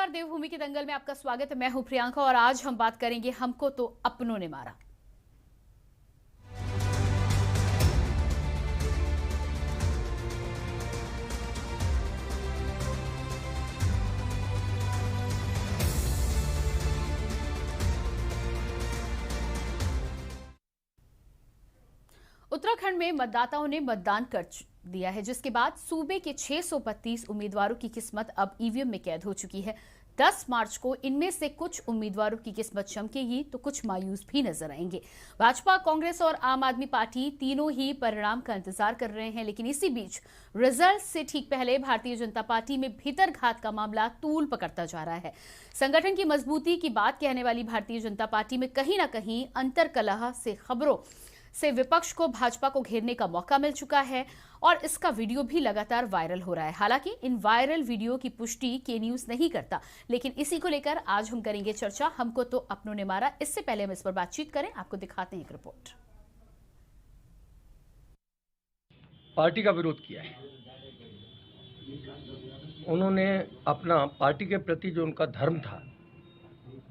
नमस्कार, देवभूमि के दंगल में आपका स्वागत है। मैं हूं प्रियंका और आज हम बात करेंगे हमको तो अपनों ने मारा। उत्तराखंड में मतदाताओं ने मतदान कर दिया है, जिसके बाद सूबे के 632 उम्मीदवारों की किस्मत अब ईवीएम में कैद हो चुकी है। 10 मार्च को इनमें से कुछ उम्मीदवारों की किस्मत चमकेगी तो कुछ मायूस भी नजर आएंगे। भाजपा, कांग्रेस और आम आदमी पार्टी तीनों ही परिणाम का इंतजार कर रहे हैं, लेकिन इसी बीच रिजल्ट से ठीक पहले भारतीय जनता पार्टी में भीतरघात का मामला तूल पकड़ता जा रहा है। संगठन की मजबूती की बात कहने वाली भारतीय जनता पार्टी में कहीं ना कहीं अंतर्कलह से खबरों से विपक्ष को भाजपा को घेरने का मौका मिल चुका है और इसका वीडियो भी लगातार वायरल हो रहा है। हालांकि इन वायरल वीडियो की पुष्टि के न्यूज नहीं करता, लेकिन इसी को लेकर आज हम करेंगे चर्चा। हमको तो अपनों ने मारा। इससे पहले हम इस पर बातचीत करें, आपको दिखाते हैं एक रिपोर्ट। पार्टी का विरोध किया है। उन्होंने अपना पार्टी के प्रति जो उनका धर्म था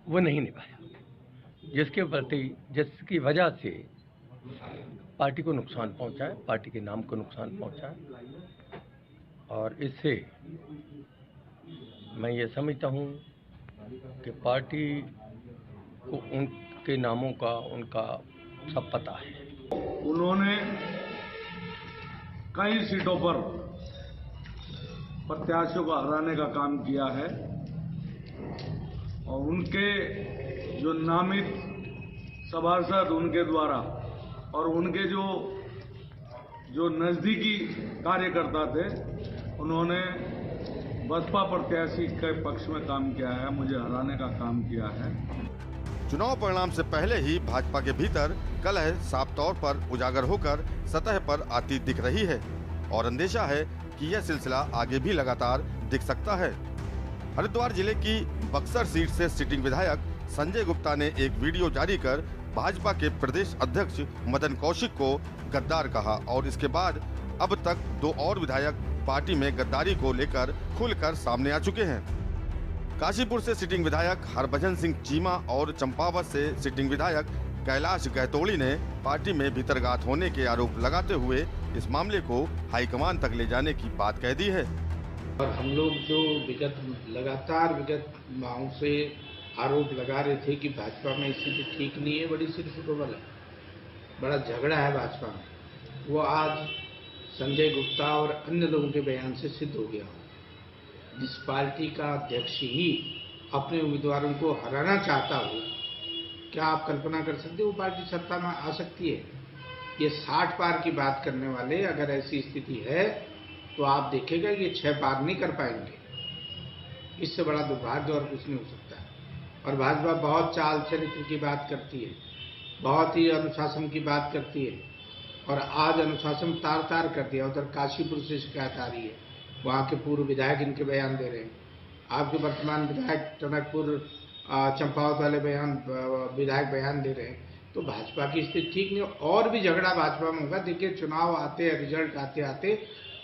वो नहीं निभाया, जिसकी वजह से पार्टी को नुकसान पहुंचा है, पार्टी के नाम को नुकसान पहुंचा है। और इससे मैं ये समझता हूं कि पार्टी को उनके नामों का उनका सब पता है। उन्होंने कई सीटों पर प्रत्याशियों को हराने का काम किया है और उनके जो नामित सभासद उनके द्वारा और उनके जो नजदीकी कार्यकर्ता थे, उन्होंने बसपा प्रत्याशी के पक्ष में काम किया है, मुझे हराने का काम किया है। चुनाव परिणाम से पहले ही भाजपा के भीतर कलह साफ तौर पर उजागर होकर सतह पर आती दिख रही है और अंदेशा है कि यह सिलसिला आगे भी लगातार दिख सकता है। हरिद्वार जिले की बक्सर सीट से सिटिंग विधायक संजय गुप्ता ने एक वीडियो जारी कर भाजपा के प्रदेश अध्यक्ष मदन कौशिक को गद्दार कहा और इसके बाद अब तक 2 और विधायक पार्टी में गद्दारी को लेकर खुलकर सामने आ चुके हैं। काशीपुर से सिटिंग विधायक हरभजन सिंह चीमा और चंपावत से सिटिंग विधायक कैलाश गहतोड़ी ने पार्टी में भीतरघात होने के आरोप लगाते हुए इस मामले को हाईकमान तक ले जाने की बात कह दी है। और हम लोग जो लगातार विगत माहों से आरोप लगा रहे थे कि भाजपा में स्थिति ठीक नहीं है, बड़ी सिर फुटबल है, बड़ा झगड़ा है भाजपा में, वो आज संजय गुप्ता और अन्य लोगों के बयान से सिद्ध हो गया। जिस पार्टी का अध्यक्ष ही अपने उम्मीदवारों को हराना चाहता हो, क्या आप कल्पना कर सकते हो वो पार्टी सत्ता में आ सकती है? ये 60 पार की बात करने वाले अगर ऐसी स्थिति है तो आप देखेगा ये 6 पार नहीं कर पाएंगे। इससे बड़ा दुर्भाग्य और कुछ नहीं हो सकता है। और भाजपा बहुत चाल चरित्र की बात करती है, बहुत ही अनुशासन की बात करती है और आज अनुशासन तार तार कर दिया। उधर काशीपुर से शिकायत आ रही है, वहाँ के पूर्व विधायक इनके बयान दे रहे हैं, आपके वर्तमान विधायक टनकपुर चंपावत वाले विधायक बयान दे रहे हैं। तो भाजपा की स्थिति ठीक नहीं, और भी झगड़ा भाजपा में होगा। देखिए, चुनाव आते रिजल्ट आते आते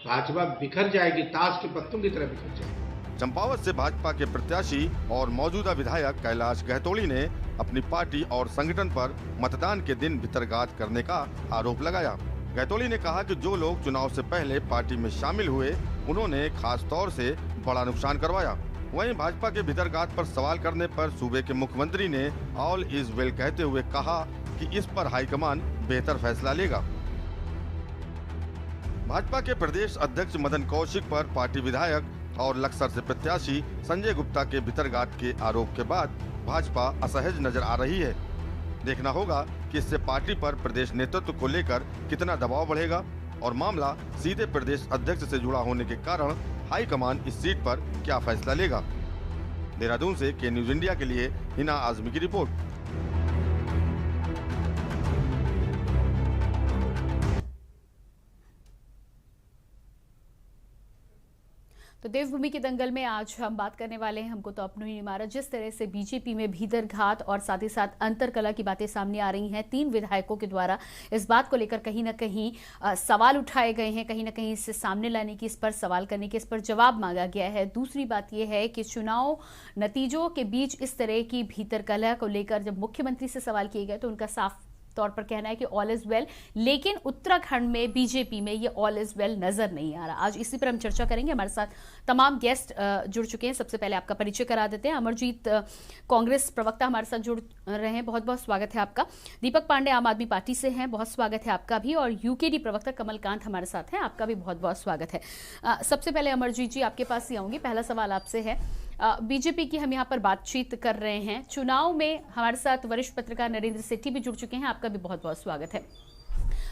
भाजपा बिखर जाएगी, ताश के पत्तों की तरह बिखर जाएगी। चंपावत से भाजपा के प्रत्याशी और मौजूदा विधायक कैलाश गहतोड़ी ने अपनी पार्टी और संगठन पर मतदान के दिन भीतरघात करने का आरोप लगाया। गहतोड़ी ने कहा कि जो लोग चुनाव से पहले पार्टी में शामिल हुए, उन्होंने खास तौर से बड़ा नुकसान करवाया। वहीं भाजपा के भीतरघात पर सवाल करने पर सूबे के मुख्यमंत्री ने ऑल इज वेल कहते हुए कहा कि इस पर हाईकमान बेहतर फैसला लेगा। भाजपा के प्रदेश अध्यक्ष मदन कौशिक पर पार्टी विधायक और लक्सर से प्रत्याशी संजय गुप्ता के भीतरघात के आरोप के बाद भाजपा असहज नजर आ रही है। देखना होगा कि इससे पार्टी पर प्रदेश नेतृत्व को लेकर कितना दबाव बढ़ेगा और मामला सीधे प्रदेश अध्यक्ष से जुड़ा होने के कारण हाईकमान इस सीट पर क्या फैसला लेगा। देहरादून से के न्यूज इंडिया के लिए हिना आजमी की रिपोर्ट। तो देवभूमि के दंगल में आज हम बात करने वाले हैं हमको तो अपनों ही नहीं मारा, जिस तरह से बीजेपी में भीतरघात और साथ ही साथ अंतरकलह की बातें सामने आ रही हैं। 3 विधायकों के द्वारा इस बात को लेकर कहीं ना कहीं सवाल उठाए गए हैं, कहीं ना कहीं इससे सामने लाने की, इस पर सवाल करने की, इस पर जवाब मांगा गया है। दूसरी बात यह है कि चुनाव नतीजों के बीच इस तरह की भीतरकलह को लेकर जब मुख्यमंत्री से सवाल किए गए तो उनका साफ तौर पर कहना है कि ऑल इज वेल, लेकिन उत्तराखंड में बीजेपी में ये ऑल इज वेल नजर नहीं आ रहा। आज इसी पर हम चर्चा करेंगे। हमारे साथ तमाम गेस्ट जुड़ चुके हैं। सबसे पहले आपका परिचय करा देते हैं। अमरजीत कांग्रेस प्रवक्ता हमारे साथ जुड़ रहे हैं, बहुत बहुत स्वागत है आपका। दीपक पांडे आम आदमी पार्टी से हैं, बहुत स्वागत है आपका भी। और यूकेडी प्रवक्ता कमलकांत हमारे साथ हैं, आपका भी बहुत बहुत स्वागत है। सबसे पहले अमरजीत जी आपके पास ही आऊंगी। पहला सवाल आपसे है, बीजेपी की हम यहाँ पर बातचीत कर रहे हैं। चुनाव में हमारे साथ वरिष्ठ पत्रकार नरेंद्र सेठी भी जुड़ चुके हैं, आपका भी बहुत बहुत स्वागत है।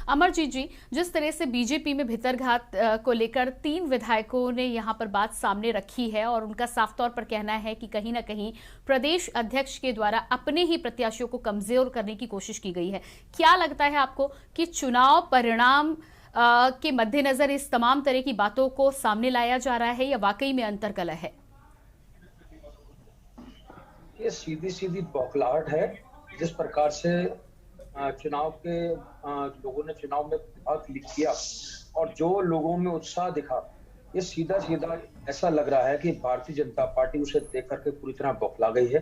अमरजीत जी, जिस तरह से बीजेपी में भीतरघात को लेकर 3 विधायकों ने यहाँ पर बात सामने रखी है और उनका साफ तौर पर कहना है कि कहीं ना कहीं प्रदेश अध्यक्ष के द्वारा अपने ही प्रत्याशियों को कमजोर करने की कोशिश की गई है। क्या लगता है आपको कि चुनाव परिणाम के मद्देनजर इस तमाम तरह की बातों को सामने लाया जा रहा है या वाकई में अंतरकलह है? ये सीधी सीधी बौखलाहट है। जिस प्रकार से चुनाव के लोगों ने चुनाव में भाग किया और जो लोगों में उत्साह दिखा, ये सीधा सीधा ऐसा लग रहा है कि भारतीय जनता पार्टी उसे देख करके पूरी तरह बौखला गई है।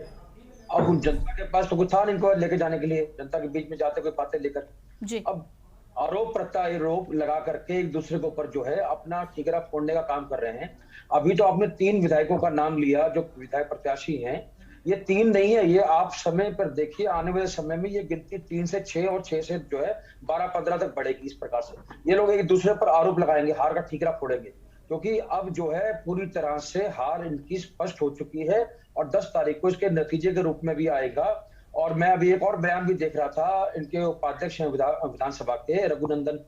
अब उन जनता के पास तो कुछ था नहीं इनको लेके जाने के लिए, जनता के बीच में जाते हुए बातें लेकर जी। अब आरोप प्रत्यारोप लगा करके एक दूसरे के ऊपर जो है अपना ठिकरा फोड़ने का काम कर रहे हैं। अभी तो आपने 3 विधायकों का नाम लिया जो विधायक प्रत्याशी हैं। ये 3 नहीं है, ये आप समय पर देखिए, आने वाले समय में ये गिनती 3 से 6 और 6 से जो है 12-15 तक बढ़ेगी। इस प्रकार से ये लोग एक दूसरे पर आरोप लगाएंगे, हार का ठीकरा फोड़ेंगे, क्योंकि अब जो है पूरी तरह से हार इनकी स्पष्ट हो चुकी है और 10 तारीख को इसके नतीजे के रूप में भी आएगा। और मैं अभी एक और बयान भी देख रहा था, इनके उपाध्यक्ष हैं विधानसभा के रघुनंदन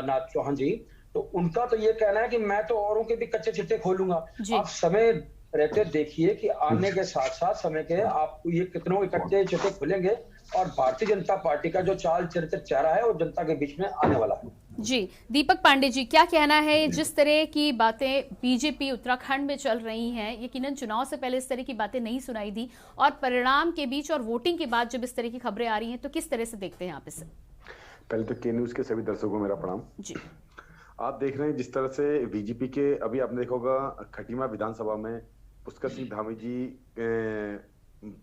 नाथ चौहान जी, तो उनका तो ये कहना है कि मैं तो औरों के भी कच्चे चिट्टे खोलूंगा। आप समय रहते देखिए कि आने के साथ साथ समय के आपको ये कितनों के कच्चे चिट्टे खुलेंगे और भारतीय जनता पार्टी का जो चाल चरित्र चेहरा है वो जनता के बीच में आने वाला है। जी, दीपक पांडे जी क्या कहना है? जिस तरह की बातें बीजेपी उत्तराखंड में चल रही हैं, यकीनन चुनाव से पहले इस तरह की बातें नहीं सुनाई दी और परिणाम के बीच और वोटिंग के बाद जब इस तरह की खबरें आ रही हैं तो किस तरह से देखते हैं आप इसे? पहले तो के न्यूज के सभी दर्शकों को मेरा प्रणाम जी। आप देख रहे हैं जिस तरह से बीजेपी के अभी आपने देखा होगा खटीमा विधानसभा में पुष्कर सिंह धामी जी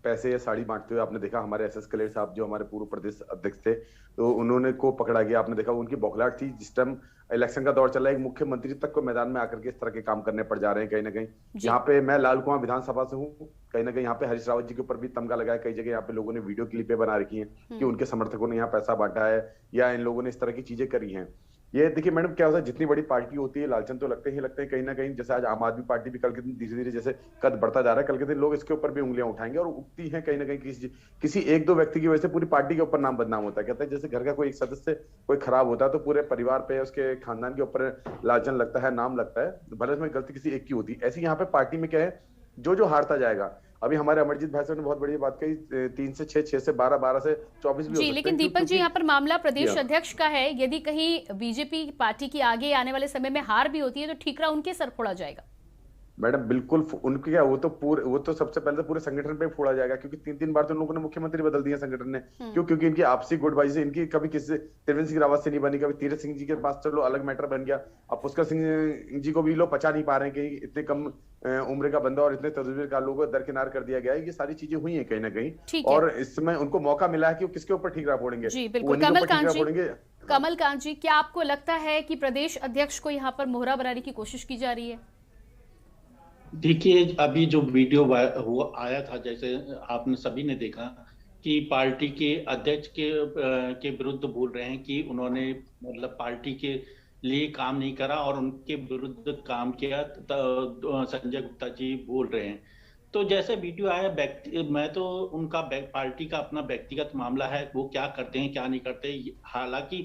पैसे या साड़ी बांटते हुए आपने देखा। हमारे एसएस कलेर साहब जो हमारे पूर्व प्रदेश अध्यक्ष थे तो उन्होंने को पकड़ा गया। आपने देखा उनकी बौखलाहट थी। जिस टाइम इलेक्शन का दौर चला, एक मुख्यमंत्री तक को मैदान में आकर के इस तरह के काम करने पड़ जा रहे हैं। कहीं ना कहीं यहाँ पे मैं लाल कुआं विधानसभा से हूँ, कहीं ना कहीं यहाँ पे हरीश रावत जी के ऊपर भी तमगा लगा है। कई जगह यहाँ पे लोगों ने वीडियो क्लिपें बना रखी है कि उनके समर्थकों ने यहाँ पैसा बांटा है या इन लोगों ने इस तरह की चीजें करी हैं। ये देखिए मैडम क्या होता है, जितनी बड़ी पार्टी होती है लालचन तो लगते हैं कहीं ना कहीं। जैसे आज आम आदमी पार्टी भी कल के दिन धीरे धीरे जैसे कद बढ़ता जा रहा है, कल के दिन लोग इसके ऊपर भी उंगलियां उठाएंगे और उठती हैं कहीं ना कहीं किसी 1-2 व्यक्ति की वजह से पूरी पार्टी के ऊपर नाम बदनाम होता है। कहते हैं जैसे घर का कोई एक सदस्य कोई खराब होता है तो पूरे परिवार पे उसके खानदान के ऊपर लालचन लगता है, नाम लगता है, भले उसमें गलती किसी एक की होती है। ऐसी यहाँ पे पार्टी में क्या है, जो हारता जाएगा। अभी हमारे अमरजीत भाई साहब ने बहुत बड़ी बात कही, 3 से 6, 6 से 12, 12 से 24 भी जी। लेकिन दीपक जी यहाँ पर मामला प्रदेश अध्यक्ष का है। यदि कहीं बीजेपी पार्टी की आगे आने वाले समय में हार भी होती है तो ठीकरा उनके सर फोड़ा जाएगा। मैडम बिल्कुल उनके क्या, वो तो सबसे पहले तो पूरे संगठन पे फोड़ा जाएगा, क्योंकि 3-3 बार तो उन लोगों ने मुख्यमंत्री बदल दिया संगठन ने। क्योंकि इनकी आपसी गुटबाजी से इनकी कभी किसी त्रिवेंद्र सिंह रावत से नहीं बनी, कभी तीरथ सिंह जी के पास चलो अलग मैटर बन गया। अब पुष्कर सिंह जी को भी लोग पचा नहीं पा रहे हैं कि इतने कम उम्र का बंदा और इतने तजुर्बेकार लोगों को दरकिनार कर दिया गया है। ये सारी चीजें हुई है कहीं ना कहीं और इस समय उनको मौका मिला है कि वो किसके ऊपर ठीकरा फोड़ेंगे। जी बिल्कुल। कमलकांत जी क्या आपको लगता है कि प्रदेश अध्यक्ष को यहाँ पर मोहरा बनाने की कोशिश की जा रही है? देखिए अभी जो वीडियो आया था, जैसे आपने सभी ने देखा कि पार्टी के अध्यक्ष के विरुद्ध बोल रहे हैं कि उन्होंने मतलब पार्टी के लिए काम नहीं करा और उनके विरुद्ध काम किया, संजय गुप्ता जी बोल रहे हैं। तो जैसे वीडियो आया, मैं तो उनका पार्टी का अपना व्यक्तिगत मामला है, वो क्या करते हैं क्या नहीं करते। हालांकि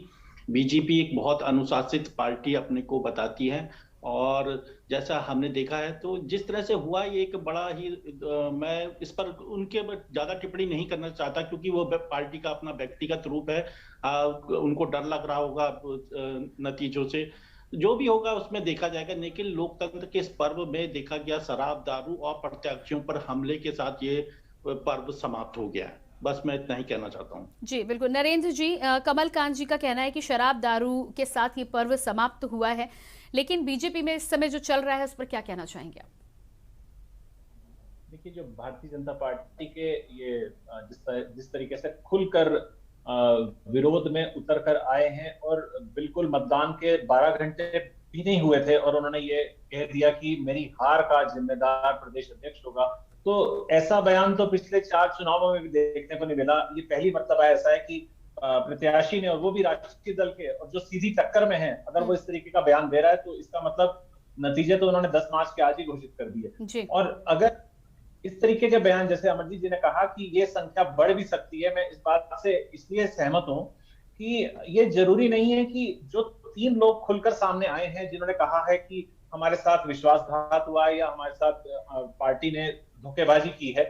बीजेपी एक बहुत अनुशासित पार्टी अपने को बताती है और जैसा हमने देखा है तो जिस तरह से हुआ ये एक बड़ा ही मैं इस पर उनके ज्यादा टिप्पणी नहीं करना चाहता, क्योंकि वो पार्टी का अपना व्यक्तिगत रूप है। उनको डर लग रहा होगा नतीजों से। जो भी होगा उसमें देखा जाएगा, लेकिन लोकतंत्र के इस पर्व में देखा गया शराब, दारू और प्रत्याशियों पर हमले के साथ ये पर्व समाप्त हो गया है। बस मैं इतना ही कहना चाहता हूँ। जी बिल्कुल नरेंद्र जी, कमल कांत जी का कहना है कि शराब दारू के साथ ये पर्व समाप्त हुआ है, लेकिन बीजेपी में इस समय जो चल रहा है उस पर क्या कहना चाहेंगे आप? देखिए, जो भारतीय जनता पार्टी के ये जिस तरीके से खुलकर विरोध में उतर कर आए हैं और बिल्कुल मतदान के 12 घंटे भी नहीं हुए थे और उन्होंने ये कह दिया कि मेरी हार का जिम्मेदार प्रदेश अध्यक्ष होगा, तो ऐसा बयान तो पिछले 4 चुनावों में भी देखने को नहीं मिला। ये पहली मर्तबा ऐसा है कि प्रत्याशी ने, और वो भी राष्ट्रीय दल के, और जो सीधी टक्कर में है, अगर वो इस तरीके का बयान दे रहा है तो इसका मतलब नतीजे तो उन्होंने 10 मार्च के आज ही घोषित कर दिए। और अगर इस तरीके के बयान, जैसे अमरजीत जी ने कहा कि ये संख्या बढ़ भी सकती है, मैं इस बात से इसलिए सहमत हूं कि ये जरूरी नहीं है कि जो 3 लोग खुलकर सामने आए हैं जिन्होंने कहा है कि हमारे साथ विश्वासघात हुआ है या हमारे साथ पार्टी ने धोखेबाजी की है,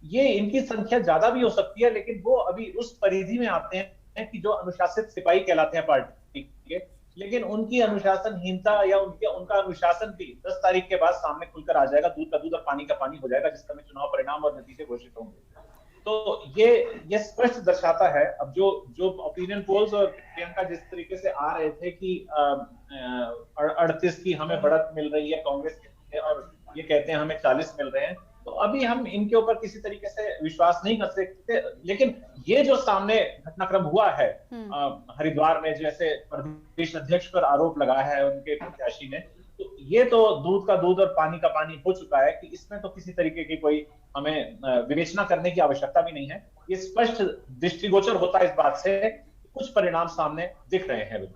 ये इनकी संख्या ज्यादा भी हो सकती है, लेकिन वो अभी उस परिधि में आते हैं कि जो अनुशासित सिपाही कहलाते हैं पार्टी के, लेकिन उनकी अनुशासनहीनता या उनका अनुशासन भी 10 तारीख के बाद सामने खुलकर आ जाएगा, दूध का दूध और पानी का पानी हो जाएगा, जिस समय चुनाव परिणाम और नतीजे घोषित होंगे। तो ये स्पष्ट दर्शाता है, अब जो ओपिनियन पोल्स और प्रियंका जिस तरीके से आ रहे थे कि 38 की हमें बढ़त मिल रही है कांग्रेस के, और ये कहते हैं हमें 40 मिल रहे हैं, तो अभी हम इनके ऊपर किसी तरीके से विश्वास नहीं कर सकते। लेकिन ये जो सामने घटनाक्रम हुआ है हरिद्वार में, जैसे प्रदेश अध्यक्ष पर आरोप लगाया है उनके प्रत्याशी ने, तो ये तो दूध का दूध और पानी का पानी हो चुका है कि इसमें तो किसी तरीके की कोई हमें विवेचना करने की आवश्यकता भी नहीं है। ये स्पष्ट दृष्टिगोचर होता है इस बात से कुछ परिणाम सामने दिख रहे हैं।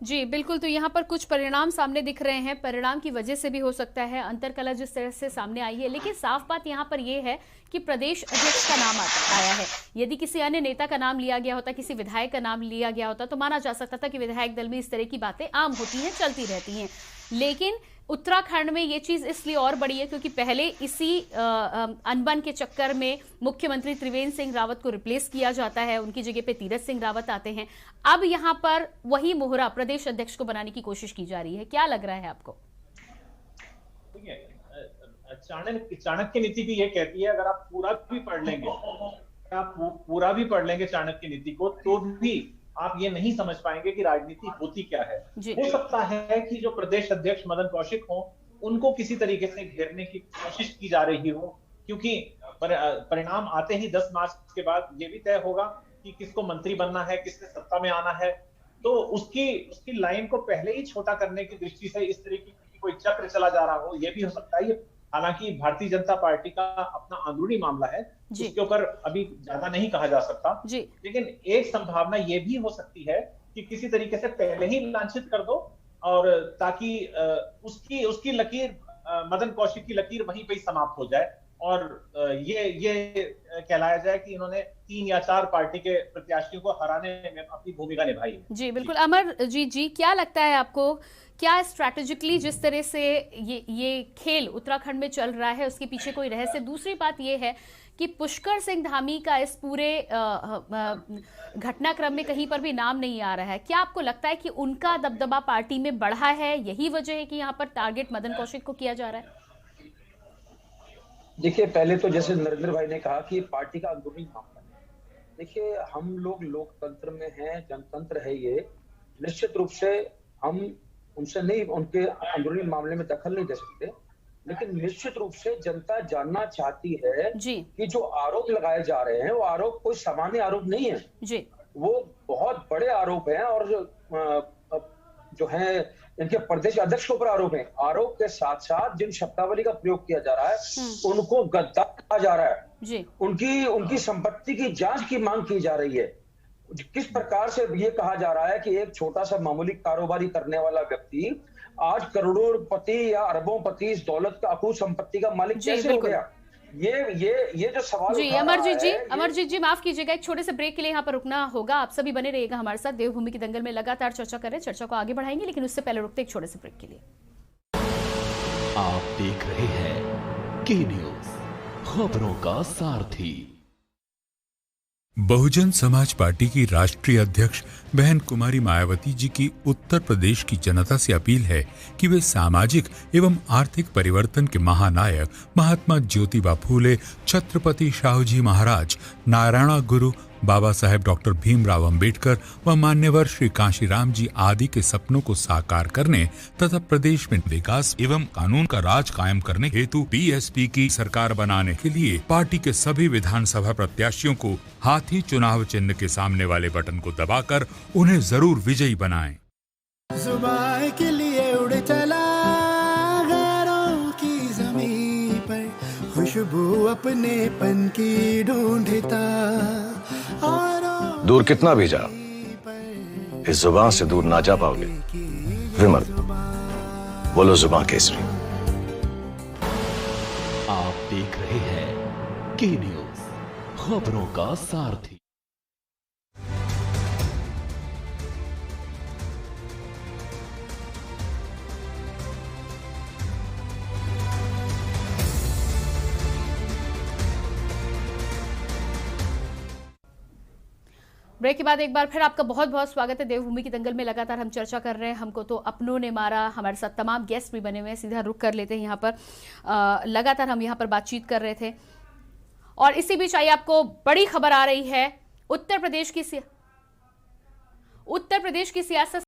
जी बिल्कुल, तो यहाँ पर कुछ परिणाम सामने दिख रहे हैं, परिणाम की वजह से भी हो सकता है अंतरकलह जिस तरह से सामने आई है, लेकिन साफ बात यहाँ पर यह है कि प्रदेश अध्यक्ष का नाम आया है। यदि किसी अन्य नेता का नाम लिया गया होता, किसी विधायक का नाम लिया गया होता, तो माना जा सकता था कि विधायक दल में इस तरह की बातें आम होती हैं, चलती रहती हैं। लेकिन उत्तराखंड में ये चीज इसलिए और बड़ी है क्योंकि पहले इसी अनबन के चक्कर में मुख्यमंत्री त्रिवेंद्र सिंह रावत को रिप्लेस किया जाता है, उनकी जगह पे तीरथ सिंह रावत आते हैं। अब यहाँ पर वही मोहरा प्रदेश अध्यक्ष को बनाने की कोशिश की जा रही है, क्या लग रहा है आपको? चाणक्य नीति भी ये कहती है, अगर आप पूरा भी पढ़ लेंगे चाणक्य नीति को, तो भी आप ये नहीं समझ पाएंगे कि राजनीति होती क्या है। हो सकता है कि जो प्रदेश अध्यक्ष मदन कौशिक हो, उनको किसी तरीके से घेरने की कोशिश की जा रही हो, क्योंकि परिणाम आते ही 10 मार्च के बाद ये भी तय होगा कि किसको मंत्री बनना है, किसने सत्ता में आना है। तो उसकी लाइन को पहले ही छोटा करने की दृष्टि से इस तरीके की कोई चक्र चला जा रहा हो, ये भी हो सकता है। हालांकि भारतीय जनता पार्टी का अपना अंदरूनी मामला है, उसके ऊपर अभी ज्यादा नहीं कहा जा सकता, लेकिन एक संभावना ये भी हो सकती है कि किसी तरीके से पहले ही लांछित कर दो, और ताकि उसकी लकीर, मदन कौशिक की लकीर वहीं पे ही समाप्त हो जाए, और ये कहलाया जाए कि इन्होंने 3 या 4 पार्टी के प्रत्याशियों को हराने में अपनी भूमिका निभाई है। जी बिल्कुल। अमर जी क्या लगता है आपको, क्या स्ट्रैटेजिकली जिस तरह से ये खेल उत्तराखंड में चल रहा है उसके पीछे कोई रहस्य? दूसरी बात ये है कि पुष्कर सिंह धामी का इस पूरे घटनाक्रम में कहीं पर भी नाम नहीं आ रहा है। क्या आपको लगता है कि उनका दबदबा पार्टी में बढ़ा है, यही वजह है कि यहाँ पर टारगेट मदन कौशिक को किया जा रहा है? देखिए, पहले तो जैसे नरेंद्र भाई ने कहा कि पार्टी का अंदरूनी मामला है। देखिए, हम लोग लोकतंत्र में हैं, जनतंत्र है ये, निश्चित रूप से हम उनसे नहीं, उनके अंदरूनी मामले में दखल नहीं दे सकते, लेकिन निश्चित रूप से जनता जानना चाहती है कि जो आरोप लगाए जा रहे हैं वो आरोप कोई सामान्य आरोप नहीं है जी, वो बहुत बड़े आरोप हैं, और जो है इनके प्रदेश अध्यक्ष के ऊपर आरोप है। आरोप के साथ साथ जिन शब्दावली का प्रयोग किया जा रहा है उनको गद्दार कहा जा रहा है जी। उनकी संपत्ति की जांच की मांग की जा रही है। किस प्रकार से ये कहा जा रहा है कि एक छोटा सा मामूली कारोबारी करने वाला व्यक्ति आज करोड़पति या अरबोंपति इस दौलत का अकूत संपत्ति का मालिक कैसे हो गया? ये जो सवाल जी अमरजीत जी माफ कीजिएगा, एक छोटे से ब्रेक के लिए यहाँ पर रुकना होगा। आप सभी बने रहिएगा हमारे साथ। देवभूमि की दंगल में लगातार चर्चा कर रहे हैं, चर्चा को आगे बढ़ाएंगे, लेकिन उससे पहले रुकते एक छोटे से ब्रेक के लिए। आप देख रहे हैं के न्यूज, खबरों का सारथी। बहुजन समाज पार्टी की राष्ट्रीय अध्यक्ष बहन कुमारी मायावती जी की उत्तर प्रदेश की जनता से अपील है कि वे सामाजिक एवं आर्थिक परिवर्तन के महानायक महात्मा ज्योतिबा फूले, छत्रपति शाहूजी महाराज, नारायण गुरु बाबा साहेब डॉक्टर भीमराव अंबेडकर व मान्यवर श्री कांशीराम जी आदि के सपनों को साकार करने तथा प्रदेश में विकास एवं कानून का राज कायम करने हेतु बीएसपी की सरकार बनाने के लिए पार्टी के सभी विधानसभा प्रत्याशियों को हाथी चुनाव चिन्ह के सामने वाले बटन को दबाकर उन्हें जरूर विजयी बनाएं। जुबान के लिए उड़ चला गैरों की ज़मीं पर, खुशबू अपनेपन की ढूंढता। दूर कितना भी जा, इस जुबान से दूर ना जा पाओगे। विमल, बोलो जुबान केसरी। आप देख रहे हैं के न्यूज, खबरों का सारथी। ब्रेक के बाद एक बार फिर आपका बहुत बहुत स्वागत है। देवभूमि की दंगल में लगातार हम चर्चा कर रहे हैं। हमको तो अपनों ने मारा, हमारे साथ तमाम गेस्ट भी बने हुए हैं। सीधा रुक कर लेते हैं यहाँ पर। लगातार हम यहाँ पर बातचीत कर रहे थे और इसी बीच आई आपको बड़ी खबर आ रही है। उत्तर प्रदेश की सियासत